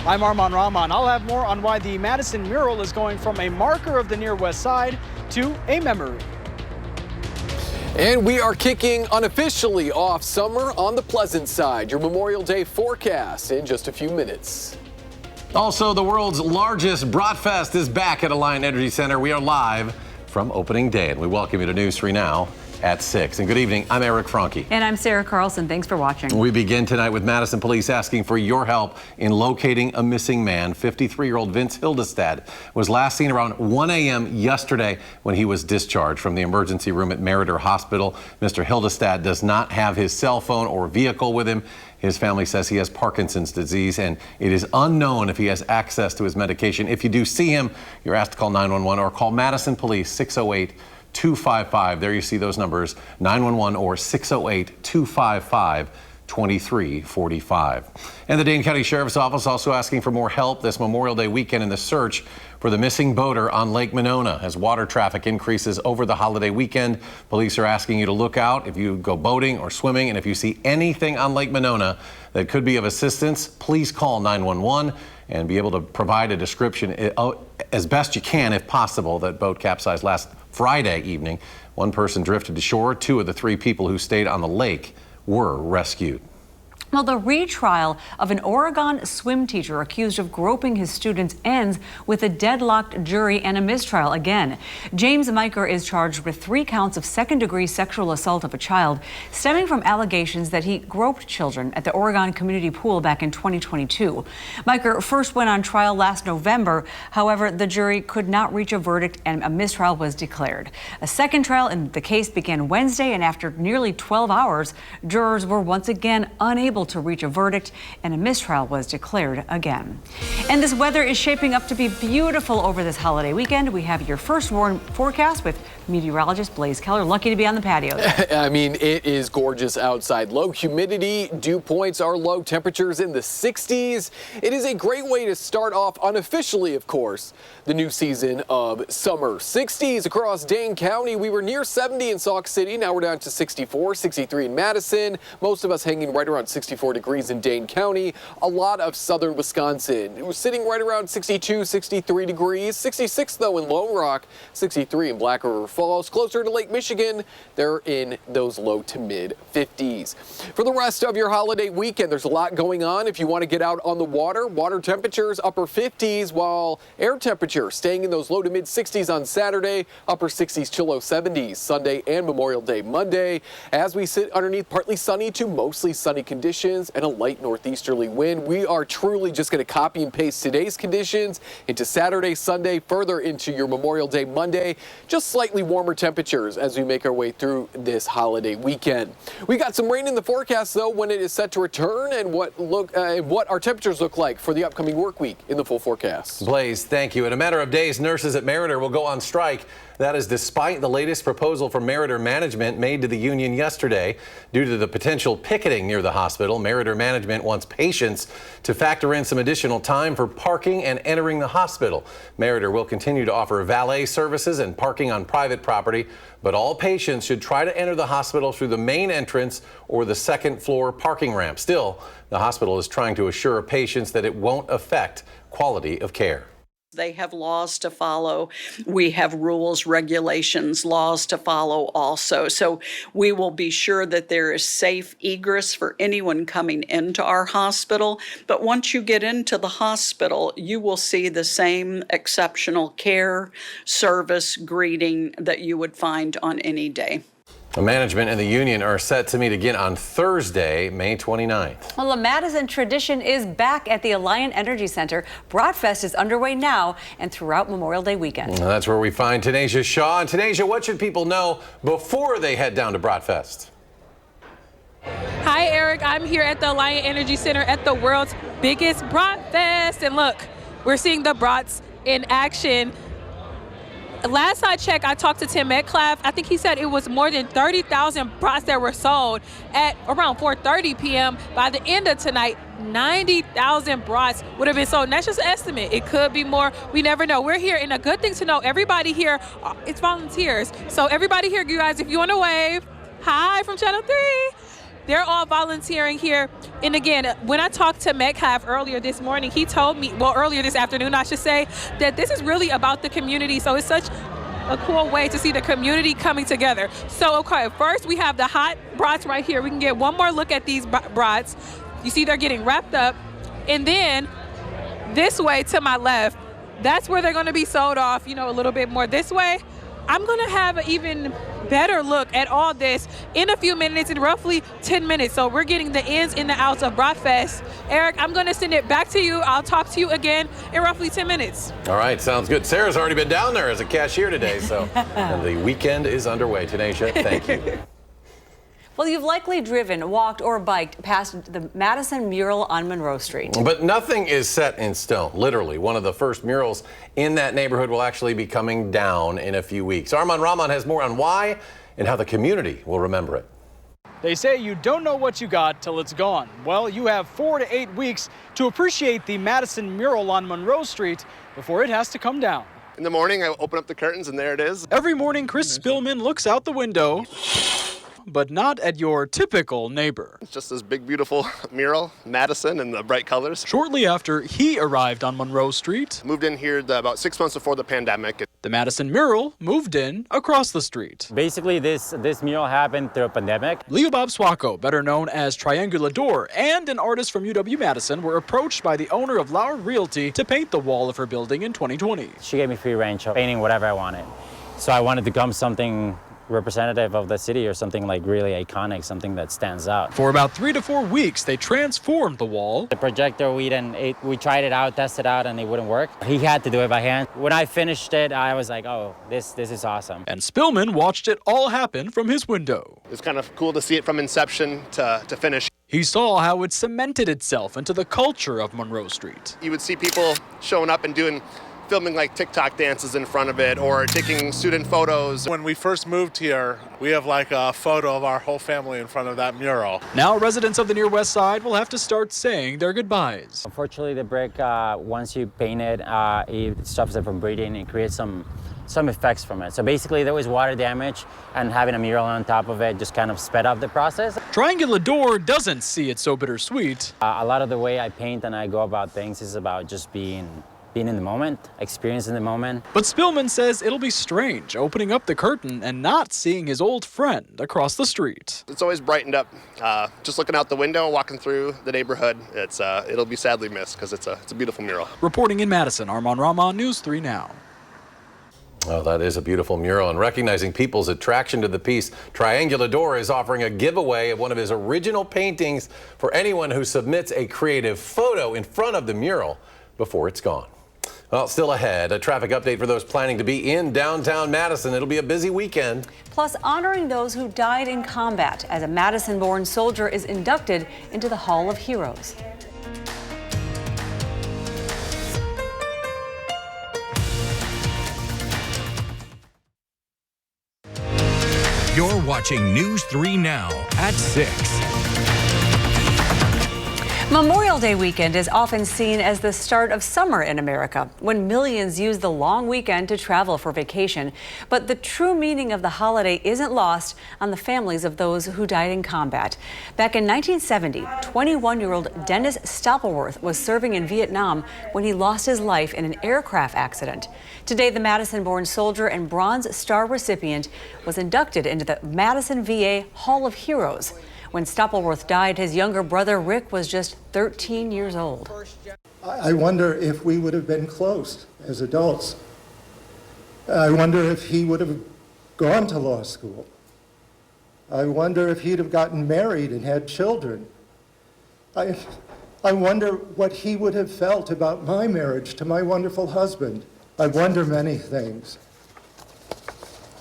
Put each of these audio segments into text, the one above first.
I'm Arman Rahman. I'll have more on why the Madison mural is going from a marker of the near west side to a memory. And we are kicking unofficially off summer on the pleasant side. Your Memorial Day forecast in just a few minutes. Also, the world's largest Bratfest is back at Alliant Energy Center. We are live from opening day, and we welcome you to News 3 Now at 6. And good evening, I'm Eric Franke. And I'm Sarah Carlson. Thanks for watching. We begin tonight with Madison police asking for your help in locating a missing man. 53-year-old Vince Hildestad was last seen around 1 a.m. yesterday when he was discharged from the emergency room at Meriter Hospital. Mr. Hildestad does not have his cell phone or vehicle with him. His family says he has Parkinson's disease, and it is unknown if he has access to his medication. If you do see him, you're asked to call 911 or call Madison Police 608-255. There you see those numbers, 911 or 608-255-2345. And the Dane County Sheriff's Office also asking for more help this Memorial Day weekend in the search for the missing boater on Lake Monona. As water traffic increases over the holiday weekend, police are asking you to look out if you go boating or swimming, and if you see anything on Lake Monona that could be of assistance, please call 911 and be able to provide a description as best you can if possible. That boat capsized last Friday evening. One person drifted to shore. 2 of the 3 people who stayed on the lake were rescued. Well, the retrial of an Oregon swim teacher accused of groping his students ends with a deadlocked jury and a mistrial again. James Miker is charged with 3 counts of second-degree sexual assault of a child, stemming from allegations that he groped children at the Oregon Community Pool back in 2022. Miker first went on trial last November. However, the jury could not reach a verdict and a mistrial was declared. A second trial in the case began Wednesday, and after nearly 12 hours, jurors were once again unable to reach a verdict, and a mistrial was declared again. And this weather is shaping up to be beautiful over this holiday weekend. We have your first warm forecast with meteorologist Blaze Keller. Lucky to be on the patio. I mean, it is gorgeous outside. Low humidity, dew points are low, temperatures in the 60s. It is a great way to start off unofficially, of course, the new season of summer. 60s across Dane County. We were near 70 in Sauk City. Now we're down to 64, 63 in Madison. Most of us hanging right around 64 degrees in Dane County. A lot of southern Wisconsin. It was sitting right around 62, 63 degrees. 66 though in Lone Rock, 63 in Black River Falls. Closer to Lake Michigan, they're in those low to mid 50s. For the rest of your holiday weekend, there's a lot going on. If you want to get out on the water, water temperatures upper 50s, while air temperature staying in those low to mid 60s on Saturday, upper 60s to low 70s Sunday and Memorial Day Monday. As we sit underneath partly sunny to mostly sunny conditions and a light northeasterly wind, we are truly just going to copy and paste today's conditions into Saturday, Sunday, further into your Memorial Day Monday. Just slightly warmer temperatures as we make our way through this holiday weekend. We got some rain in the forecast though when it is set to return, and what our temperatures look like for the upcoming work week in the full forecast. Blaze, thank you. In a matter of days, nurses at Meriter will go on strike. That is despite the latest proposal from Meriter management made to the union yesterday. Due to the potential picketing near the hospital, Meriter management wants patients to factor in some additional time for parking and entering the hospital. Meriter will continue to offer valet services and parking on private property, but all patients should try to enter the hospital through the main entrance or the second floor parking ramp. Still, the hospital is trying to assure patients that it won't affect quality of care. They have laws to follow. We have rules, regulations, laws to follow also. So we will be sure that there is safe egress for anyone coming into our hospital. But once you get into the hospital, you will see the same exceptional care, service, greeting that you would find on any day. The management and the union are set to meet again on Thursday, May 29th. Well, the Madison tradition is back at the Alliant Energy Center. Bratfest is underway now and throughout Memorial Day weekend. Well, that's where we find Tanisha Shaw. And Tanisha, what should people know before they head down to Bratfest? Hi, Eric. I'm here at the Alliant Energy Center at the world's biggest Bratfest. And look, we're seeing the brats in action. Last I checked, I talked to Tim Metcalf. I think he said it was more than 30,000 brats that were sold at around 4:30 p.m. By the end of tonight, 90,000 brats would have been sold. And that's just an estimate. It could be more. We never know. We're here, and a good thing to know, everybody here, it's volunteers. So everybody here, you guys, if you want to wave, hi from Channel 3. they're all volunteering here. And again, when I talked to Metcalf earlier this morning, he told me, well, earlier this afternoon, I should say, that this is really about the community. So it's such a cool way to see the community coming together. So, okay, first we have the hot brats right here. We can get one more look at these brats. You see they're getting wrapped up. And then this way to my left, that's where they're going to be sold off, you know, a little bit more this way. I'm going to have an even better look at all this in a few minutes, in roughly 10 minutes. So we're getting the ins and the outs of Bratfest. Eric, I'm going to send it back to you. I'll talk to you again in roughly 10 minutes. All right, sounds good. Sarah's already been down there as a cashier today, so and the weekend is underway. Tanisha, thank you. Well, you've likely driven, walked, or biked past the Madison mural on Monroe Street. But nothing is set in stone. Literally, one of the first murals in that neighborhood will actually be coming down in a few weeks. Armand Rahman has more on why and how the community will remember it. They say you don't know what you got till it's gone. Well, you have 4 to 8 weeks to appreciate the Madison mural on Monroe Street before it has to come down. In the morning, I open up the curtains and there it is. Every morning, Chris Spillman looks out the window, but not at your typical neighbor. It's just this big, beautiful mural, Madison, and the bright colors. Shortly after he arrived on Monroe Street, Moved in here about 6 months before the pandemic. the Madison mural moved in across the street. Basically, this mural happened through a pandemic. Leo Bob Swacco, better known as Triangular Door, and an artist from UW-Madison were approached by the owner of Lauer Realty to paint the wall of her building in 2020. She gave me free range of painting whatever I wanted. So I wanted to become something representative of the city or something like really iconic, something that stands out. For about 3 to 4 weeks, they transformed the wall. The projector, we tried it out, tested out, and it wouldn't work. He had to do it by hand. When I finished it, I was like, oh, this is awesome. And Spillman watched it all happen from his window. It's kind of cool to see it from inception to finish. He saw how it cemented itself into the culture of Monroe Street. You would see people showing up and filming like TikTok dances in front of it or taking student photos. When we first moved here, we have like a photo of our whole family in front of that mural. Now residents of the Near West Side will have to start saying their goodbyes. Unfortunately, the brick, once you paint it, it stops it from breathing. It creates some effects from it. So basically, there was water damage, and having a mural on top of it just kind of sped up the process. Triangular Door doesn't see it so bittersweet. A lot of the way I paint and I go about things is about just being in the moment, experiencing the moment. But Spillman says it'll be strange opening up the curtain and not seeing his old friend across the street. It's always brightened up. Just looking out the window, walking through the neighborhood, it'll be sadly missed because it's a beautiful mural. Reporting in Madison, Armand Rahman, News 3 Now. Oh, that is a beautiful mural. And recognizing people's attraction to the piece, Triangular Door is offering a giveaway of one of his original paintings for anyone who submits a creative photo in front of the mural before it's gone. Well, still ahead, a traffic update for those planning to be in downtown Madison. It'll be a busy weekend. Plus, honoring those who died in combat as a Madison-born soldier is inducted into the Hall of Heroes. You're watching News 3 Now at 6. Memorial Day weekend is often seen as the start of summer in America, when millions use the long weekend to travel for vacation. But the true meaning of the holiday isn't lost on the families of those who died in combat. Back in 1970, 21-year-old Dennis Stoppelworth was serving in Vietnam when he lost his life in an aircraft accident. Today, the Madison-born soldier and Bronze Star recipient was inducted into the Madison VA Hall of Heroes. When Stoppelworth died, his younger brother Rick was just 13 years old. I wonder if we would have been close as adults. I wonder if he would have gone to law school. I wonder if he'd have gotten married and had children. I wonder what he would have felt about my marriage to my wonderful husband. I wonder many things.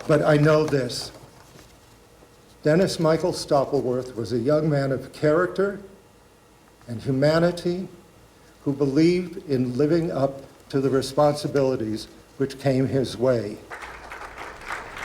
But I know this. Dennis Michael Stoppelworth was a young man of character and humanity who believed in living up to the responsibilities which came his way.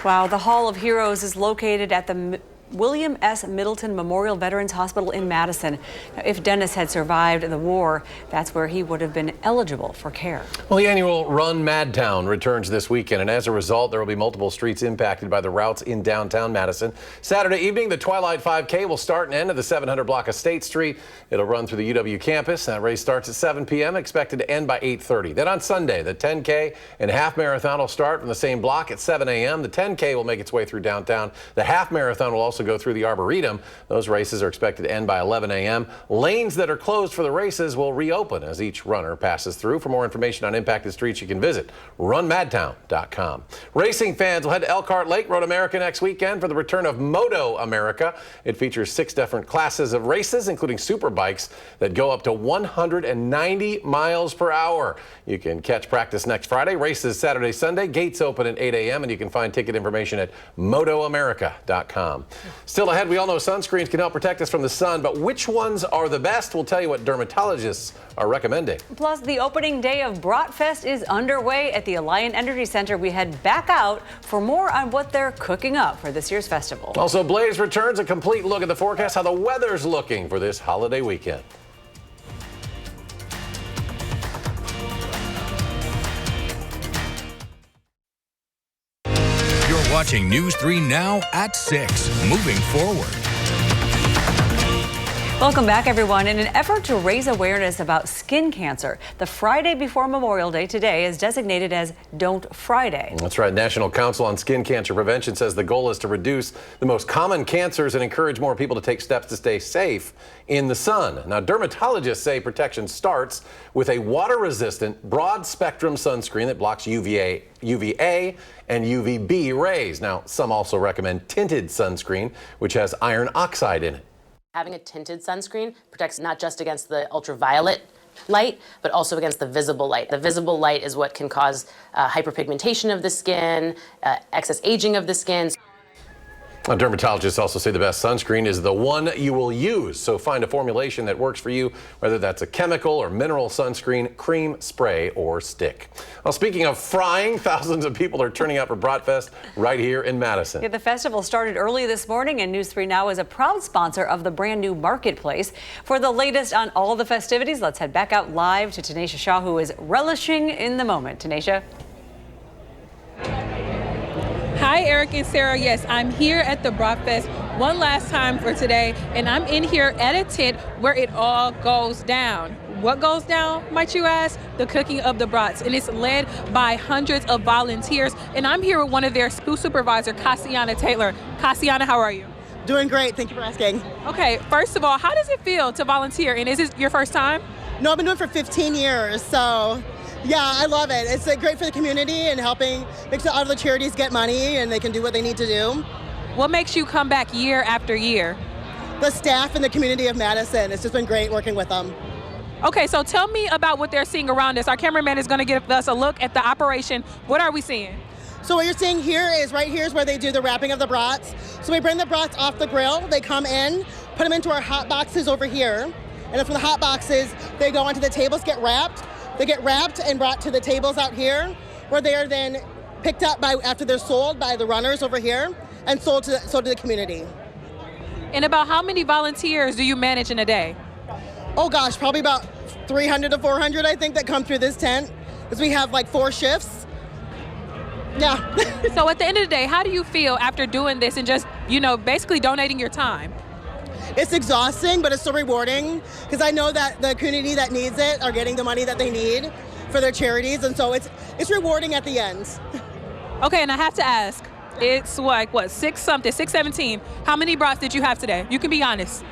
Wow, the Hall of Heroes is located at the William S. Middleton Memorial Veterans Hospital in Madison. Now, if Dennis had survived the war, that's where he would have been eligible for care. Well, the annual Run Madtown returns this weekend, and as a result, there will be multiple streets impacted by the routes in downtown Madison. Saturday evening, the Twilight 5K will start and end at the 700 block of State Street. It'll run through the UW campus. That race starts at 7 p.m., expected to end by 8:30. Then on Sunday, the 10K and half marathon will start from the same block at 7 a.m. The 10K will make its way through downtown. The half marathon will also go through the Arboretum. Those races are expected to end by 11 a.m. Lanes that are closed for the races will reopen as each runner passes through. For more information on impacted streets, you can visit runmadtown.com. Racing fans will head to Elkhart Lake Road America next weekend for the return of Moto America. It features 6 different classes of races, including super bikes that go up to 190 miles per hour. You can catch practice next Friday, races Saturday, Sunday. Gates open at 8 a.m. and you can find ticket information at motoamerica.com. Still ahead, we all know sunscreens can help protect us from the sun, but which ones are the best? We'll tell you what dermatologists are recommending. Plus, the opening day of Bratfest is underway at the Alliant Energy Center. We head back out for more on what they're cooking up for this year's festival. Also, Blaze returns, a complete look at the forecast, how the weather's looking for this holiday weekend. You're watching News 3 Now at 6. Moving forward. Welcome back, everyone. In an effort to raise awareness about skin cancer, the Friday before Memorial Day today is designated as Don't Friday. That's right. National Council on Skin Cancer Prevention says the goal is to reduce the most common cancers and encourage more people to take steps to stay safe in the sun. Now, dermatologists say protection starts with a water-resistant, broad-spectrum sunscreen that blocks UVA and UVB rays. Now, some also recommend tinted sunscreen, which has iron oxide in it. Having a tinted sunscreen protects not just against the ultraviolet light, but also against the visible light. The visible light is what can cause hyperpigmentation of the skin, excess aging of the skin. Dermatologists also say the best sunscreen is the one you will use. So find a formulation that works for you, whether that's a chemical or mineral sunscreen, cream, spray, or stick. Well, speaking of frying, thousands of people are turning out for Bratfest right here in Madison. Yeah, the festival started early this morning, and News 3 Now is a proud sponsor of the brand new marketplace. For the latest on all the festivities, let's head back out live to Tanisha Shaw, who is relishing in the moment. Tanisha. Hi, Eric and Sarah. Yes, I'm here at the Bratfest one last time for today, and I'm in here at a tent where it all goes down. What goes down, might you ask? The cooking of the brats, and it's led by hundreds of volunteers. And I'm here with one of their school supervisor, Cassiana Taylor. Cassiana, how are you? Doing great. Thank you for asking. Okay, first of all, how does it feel to volunteer? And is it your first time? No, I've been doing it for 15 years, so yeah, I love it. It's great for the community and helping make sure all of the charities get money and they can do what they need to do. What makes you come back year after year? The staff and the community of Madison. It's just been great working with them. Okay, so tell me about what they're seeing around us. Our cameraman is going to give us a look at the operation. What are we seeing? So what you're seeing here is right here is where they do the wrapping of the brats. So we bring the brats off the grill. They come in, put them into our hot boxes over here. And then from the hot boxes, they go onto the tables, get wrapped. They get wrapped and brought to the tables out here, where they are then picked up after they're sold by the runners over here and sold to the community. And about how many volunteers do you manage in a day? Oh gosh, probably about 300 to 400, I think, that come through this tent, because we have like 4 shifts. Yeah. So at the end of the day, how do you feel after doing this and just, basically donating your time? It's exhausting, but it's so rewarding, because I know that the community that needs it are getting the money that they need for their charities, and so it's rewarding at the end. Okay, and I have to ask, it's what, 6:17. How many brats did you have today? You can be honest.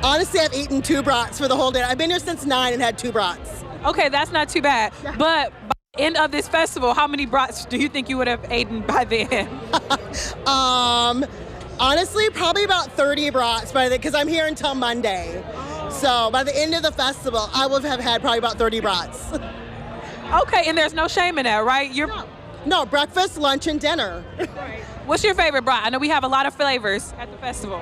Honestly, I've eaten 2 brats for the whole day. I've been here since 9 and had 2 brats. Okay, that's not too bad. But by the end of this festival, how many brats do you think you would have eaten by then? Honestly, probably about 30 brats because I'm here until Monday. So by the end of the festival, I would have had probably about 30 brats. Okay, and there's no shame in that, right? No, breakfast, lunch, and dinner. Right. What's your favorite brat? I know we have a lot of flavors at the festival.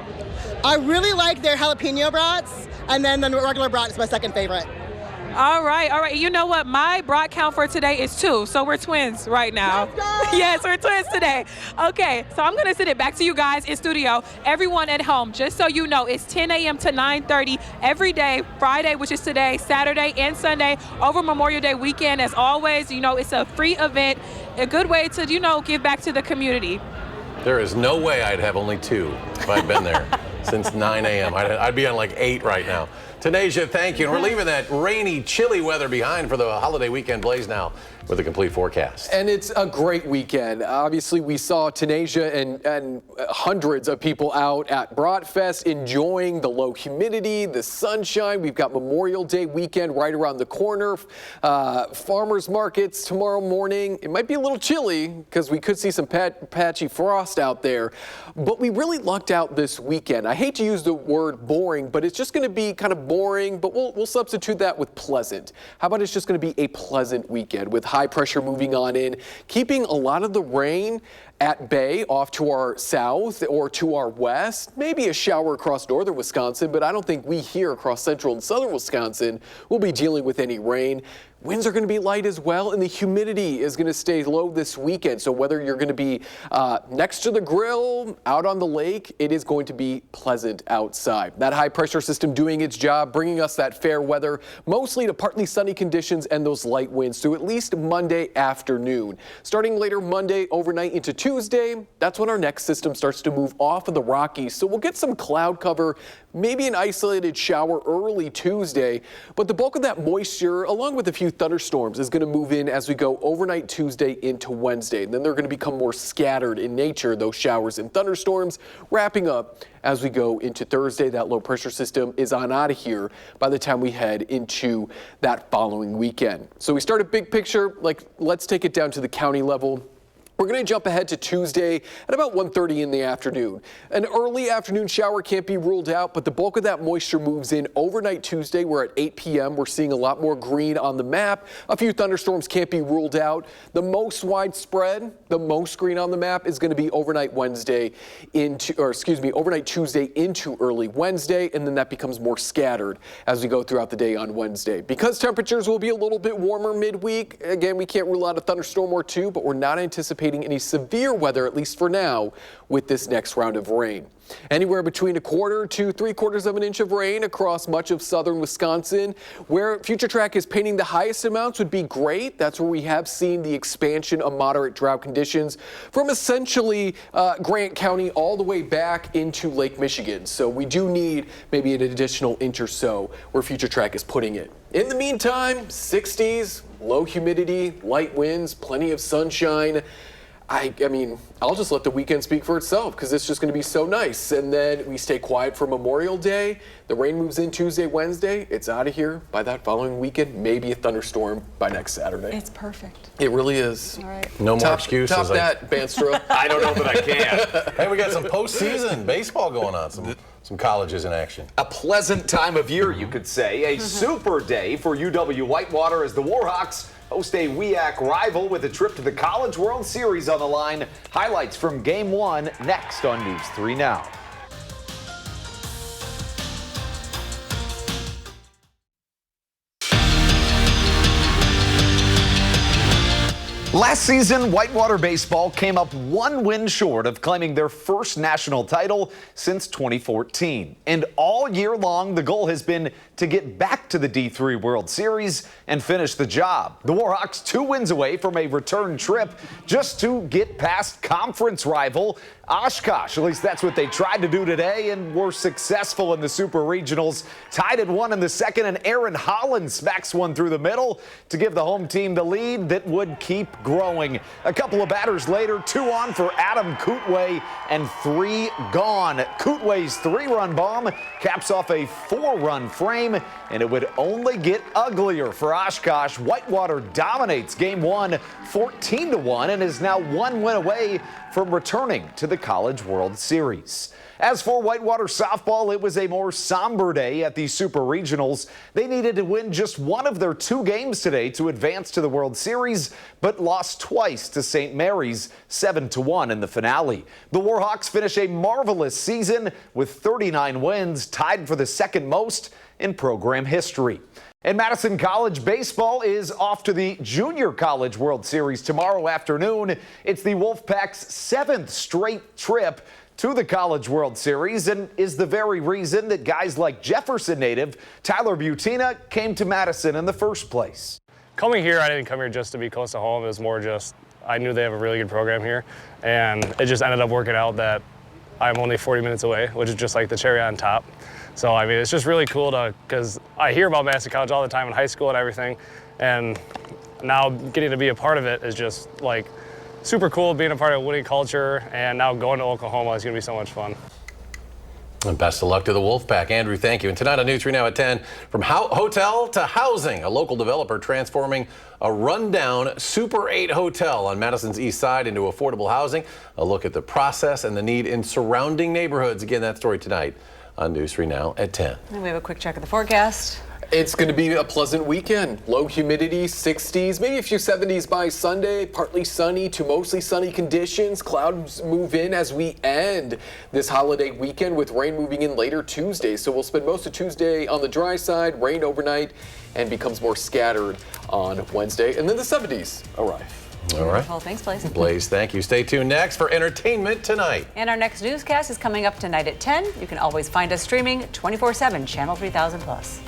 I really like their jalapeno brats, and then the regular brat is my second favorite. All right. You know what? My brat count for today is 2, so we're twins right now. Yes, we're twins today. Okay, so I'm gonna send it back to you guys in studio. Everyone at home, just so you know, it's 10 a.m. to 9:30 every day, Friday, which is today, Saturday and Sunday, over Memorial Day weekend. As always, you know, it's a free event, a good way to, you know, give back to the community. There is no way I'd have only 2 if I'd been there since 9 a.m. I'd be on like 8 right now. Tanasia, thank you. And we're leaving that rainy, chilly weather behind for the holiday weekend. Blaze now with a complete forecast. And it's a great weekend. Obviously, we saw Tanasia and hundreds of people out at Bratfest enjoying the low humidity, the sunshine. We've got Memorial Day weekend right around the corner. Farmers markets tomorrow morning. It might be a little chilly because we could see some patchy frost out there. But we really lucked out this weekend. I hate to use the word boring, but it's just going to be kind of boring, but we'll substitute that with pleasant. How about it's just going to be a pleasant weekend with high pressure moving on in, keeping a lot of the rain at bay off to our south or to our west. Maybe a shower across northern Wisconsin, but I don't think we here across central and southern Wisconsin will be dealing with any rain. Winds are going to be light as well, and the humidity is going to stay low this weekend. So whether you're going to be next to the grill, out on the lake, it is going to be pleasant outside. That high pressure system doing its job, bringing us that fair weather, mostly to partly sunny conditions and those light winds through at least Monday afternoon. Starting later Monday overnight into Tuesday, that's when our next system starts to move off of the Rockies. So we'll get some cloud cover, maybe an isolated shower early Tuesday, but the bulk of that moisture, along with a few thunderstorms, is going to move in as we go overnight Tuesday into Wednesday. And then they're going to become more scattered in nature, those showers and thunderstorms, wrapping up as we go into Thursday. That low pressure system is on out of here by the time we head into that following weekend. So we start a big picture, like let's take it down to the county level. We're going to jump ahead to Tuesday at about 1:30 in the afternoon. An early afternoon shower can't be ruled out, but the bulk of that moisture moves in overnight Tuesday. We're at 8 p.m. We're seeing a lot more green on the map. A few thunderstorms can't be ruled out. The most widespread, the most green on the map is going to be overnight overnight Tuesday into early Wednesday, and then that becomes more scattered as we go throughout the day on Wednesday. Because temperatures will be a little bit warmer midweek, again, we can't rule out a thunderstorm or two, but we're not anticipating any severe weather, at least for now, with this next round of rain. Anywhere between 1/4 to 3/4 of an inch of rain across much of southern Wisconsin. Where Future Track is painting the highest amounts would be great. That's where we have seen the expansion of moderate drought conditions from essentially Grant County all the way back into Lake Michigan. So we do need maybe an additional inch or so where Future Track is putting it. In the meantime, 60s, low humidity, light winds, plenty of sunshine. I mean, I'll just let the weekend speak for itself because it's just going to be so nice. And then we stay quiet for Memorial Day. The rain moves in Tuesday, Wednesday. It's out of here by that following weekend. Maybe a thunderstorm by next Saturday. It's perfect. It really is. All right. No more excuses. Top that, Banstra. I don't know that I can. Hey, we got some postseason baseball going on. Some colleges in action. A pleasant time of year, you could say. A super day for UW Whitewater as the Warhawks host a WIAC rival with a trip to the College World Series on the line. Highlights from Game 1 next on News 3 Now. Last season, Whitewater baseball came up one win short of claiming their first national title since 2014. And all year long, the goal has been to get back to the D3 World Series and finish the job. The Warhawks 2 wins away from a return trip just to get past conference rival Oshkosh. At least that's what they tried to do today and were successful in the Super Regionals. Tied at 1 in the second, and Aaron Holland smacks one through the middle to give the home team the lead that would keep growing. A couple of batters later, 2 on for Adam Kootway and 3 gone. Kootway's 3-run bomb caps off a 4-run frame, and it would only get uglier for Oshkosh. Whitewater dominates Game 1 14-1 and is now 1 win away from returning to the College World Series. As for Whitewater softball, it was a more somber day at the Super Regionals. They needed to win just one of their 2 games today to advance to the World Series, but lost twice to St. Mary's, 7-1 in the finale. The Warhawks finish a marvelous season with 39 wins, tied for the second most in program history. And Madison College baseball is off to the Junior College World Series tomorrow afternoon. It's the Wolfpack's 7th straight trip to the College World Series and is the very reason that guys like Jefferson native Tyler Butina came to Madison in the first place. Coming here, I didn't come here just to be close to home. It was more just, I knew they have a really good program here, and it just ended up working out that I'm only 40 minutes away, which is just like the cherry on top. So, I mean, it's just really cool because I hear about Madison College all the time in high school and everything, and now getting to be a part of it is just like super cool, being a part of a winning culture, and now going to Oklahoma is going to be so much fun. And best of luck to the Wolfpack. Andrew, thank you. And tonight on News 3 Now at 10, from hotel to housing, a local developer transforming a rundown Super 8 hotel on Madison's east side into affordable housing. A look at the process and the need in surrounding neighborhoods. Again, that story tonight on News 3 Now at 10. And we have a quick check of the forecast. It's going to be a pleasant weekend. Low humidity, 60s, maybe a few 70s by Sunday. Partly sunny to mostly sunny conditions. Clouds move in as we end this holiday weekend with rain moving in later Tuesday. So we'll spend most of Tuesday on the dry side, rain overnight, and becomes more scattered on Wednesday. And then the 70s arrive. All right. Well, thanks, Blaze. Blaze, thank you. Stay tuned next for Entertainment Tonight. And our next newscast is coming up tonight at 10. You can always find us streaming 24/7, Channel 3000 Plus.